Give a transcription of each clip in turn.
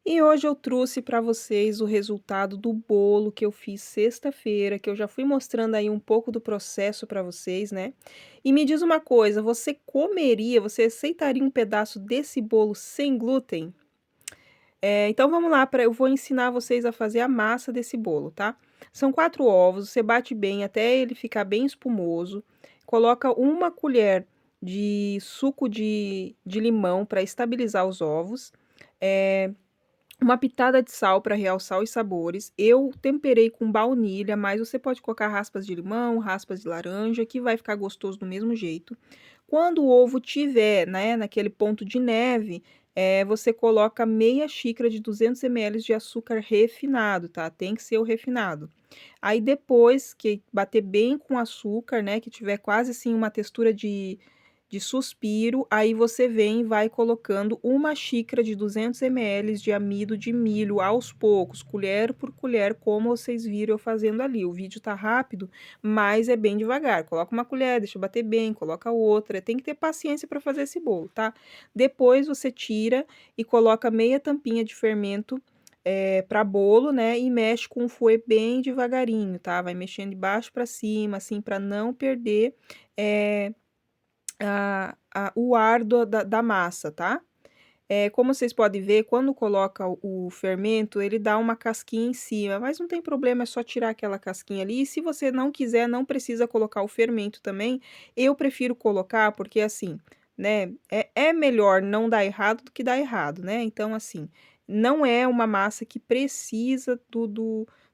E hoje eu trouxe para vocês o resultado do bolo que eu fiz sexta-feira, que eu já fui mostrando aí um pouco do processo para vocês, né. E me diz uma coisa, você aceitaria um pedaço desse bolo sem glúten? Então vamos lá, eu vou ensinar vocês a fazer a massa desse bolo, tá. São 4 ovos, você bate bem até ele ficar bem espumoso, coloca uma colher de suco de limão para estabilizar os ovos, eh uma pitada de sal para realçar os sabores. Eu temperei com baunilha, mas você pode colocar raspas de limão, raspas de laranja, que vai ficar gostoso do mesmo jeito. Quando o ovo tiver, né, naquele ponto de neve, você coloca meia xícara de 200 ml de açúcar refinado, tá? Tem que ser o refinado. Aí depois que bater bem com açúcar, né, que tiver quase assim uma textura de suspiro, aí você vem e vai colocando uma xícara de 200 ml de amido de milho aos poucos, colher por colher, como vocês viram eu fazendo ali. O vídeo tá rápido, mas é bem devagar. Coloca uma colher, deixa bater bem, coloca outra. Tem que ter paciência para fazer esse bolo, tá? Depois você tira e coloca meia tampinha de fermento para bolo, né? E mexe com o fouet bem devagarinho, tá? Vai mexendo de baixo para cima, assim, para não perder. eh, o ar da massa, tá. Como vocês podem ver, quando coloca o fermento, ele dá uma casquinha em cima, mas não tem problema, é só tirar aquela casquinha ali, e se você não quiser, não precisa colocar o fermento também. Eu prefiro colocar, porque assim, né, é melhor não dar errado do que dar errado, né. Então assim, não é uma massa que precisa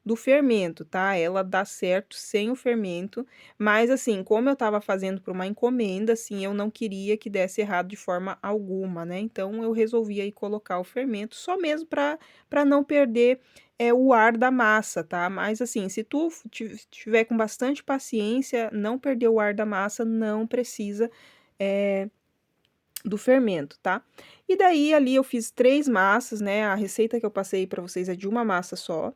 do fermento, tá, ela dá certo sem o fermento, mas assim, como eu estava fazendo para uma encomenda, assim, eu não queria que desse errado de forma alguma, né, então eu resolvi aí colocar o fermento, só mesmo para não perder, o ar da massa, tá. Mas assim, se tu tiver com bastante paciência, não perder o ar da massa, não precisa, eh, do fermento, tá. E daí ali eu fiz 3 massas, né, a receita que eu passei para vocês é de uma massa só,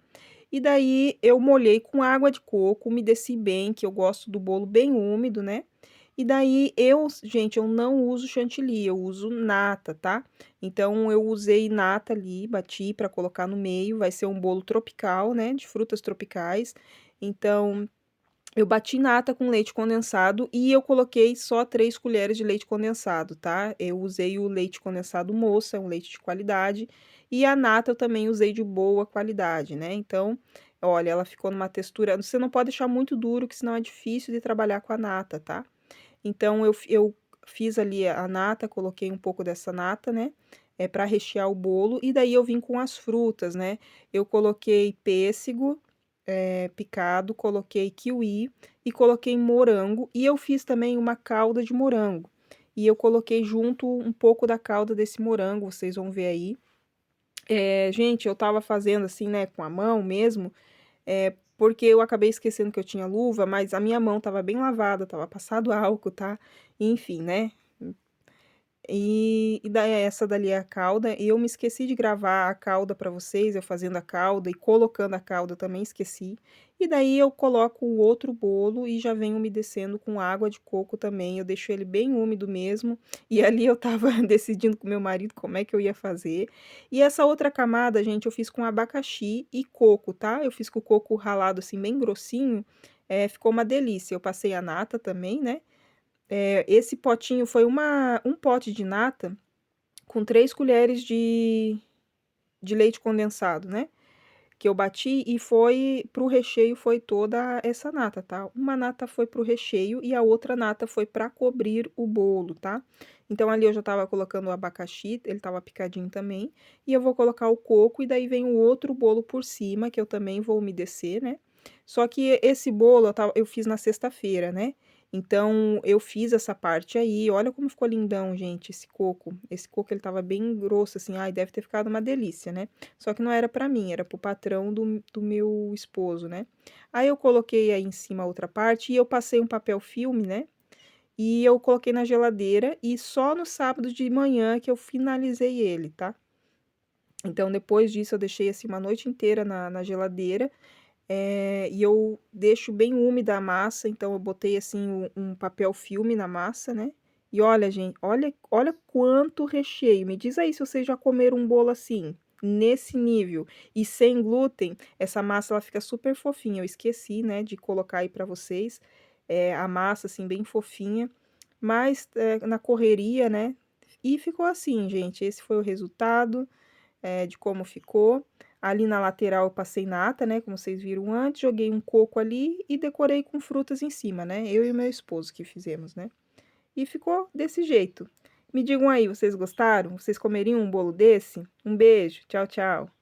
e daí eu molhei com água de coco, umedeci bem, que eu gosto do bolo bem úmido, né. E daí gente, eu não uso chantilly, eu uso nata, tá. Então eu usei nata ali, bati para colocar no meio, vai ser um bolo tropical, né, de frutas tropicais. Então eu bati nata com leite condensado e eu coloquei só 3 colheres de leite condensado, tá. Eu usei o leite condensado moça, é um leite de qualidade, e a nata eu também usei de boa qualidade, né. Então, olha, ela ficou numa textura, você não pode deixar muito duro, que senão é difícil de trabalhar com a nata, tá. Então eu fiz ali a nata, coloquei um pouco dessa nata, né, para rechear o bolo, e daí eu vim com as frutas, né. Eu coloquei pêssego, picado, coloquei kiwi e coloquei morango, e eu fiz também uma calda de morango. E eu coloquei junto um pouco da calda desse morango, vocês vão ver aí. Gente, eu estava fazendo assim, né, com a mão mesmo, porque eu acabei esquecendo que eu tinha luva, mas a minha mão estava bem lavada, estava passado álcool, tá. Enfim, né. E daí essa dali é a calda, e eu me esqueci de gravar a calda para vocês, eu fazendo a calda e colocando a calda também esqueci. E daí eu coloco o outro bolo e já venho umedecendo com água de coco também, eu deixo ele bem úmido mesmo, e ali eu estava decidindo com meu marido como é que eu ia fazer. E essa outra camada, gente, eu fiz com abacaxi e coco, tá, eu fiz com o coco ralado, assim, bem grossinho, ficou uma delícia. Eu passei a nata também, né. Esse potinho foi um pote de nata com 3 colheres de leite condensado, né, que eu bati, e foi para o recheio, foi toda essa nata, tá. Uma nata foi para o recheio e a outra nata foi para cobrir o bolo, tá. Então ali eu já estava colocando o abacaxi, ele estava picadinho também, e eu vou colocar o coco, e daí vem o outro bolo por cima, que eu também vou umedecer, né. Só que esse bolo eu fiz na sexta-feira, né, então eu fiz essa parte aí, olha como ficou lindão, gente, esse coco. Esse coco ele estava bem grosso, assim, ai, deve ter ficado uma delícia, né. Só que não era para mim, era para o patrão do meu esposo, né. Aí eu coloquei aí em cima a outra parte e eu passei um papel filme, né, e eu coloquei na geladeira, e só no sábado de manhã que eu finalizei ele, tá. Então depois disso eu deixei, assim, uma noite inteira na geladeira, e eu deixo bem úmida a massa, então eu botei, assim, um papel filme na massa, né. E olha, gente, olha quanto recheio, me diz aí se vocês já comeram um bolo assim. nesse nível e sem glúten, essa massa ela fica super fofinha. Eu esqueci, né, de colocar aí para vocês, a massa, assim, bem fofinha, mas, na correria, né, e ficou assim, gente. Esse foi o resultado, de como ficou. Ali na lateral eu passei nata, né, como vocês viram antes, joguei um coco ali e decorei com frutas em cima, né, eu e o meu esposo que fizemos, né. E ficou desse jeito. Me digam aí, vocês gostaram? Vocês comeriam um bolo desse? Um beijo, tchau, tchau.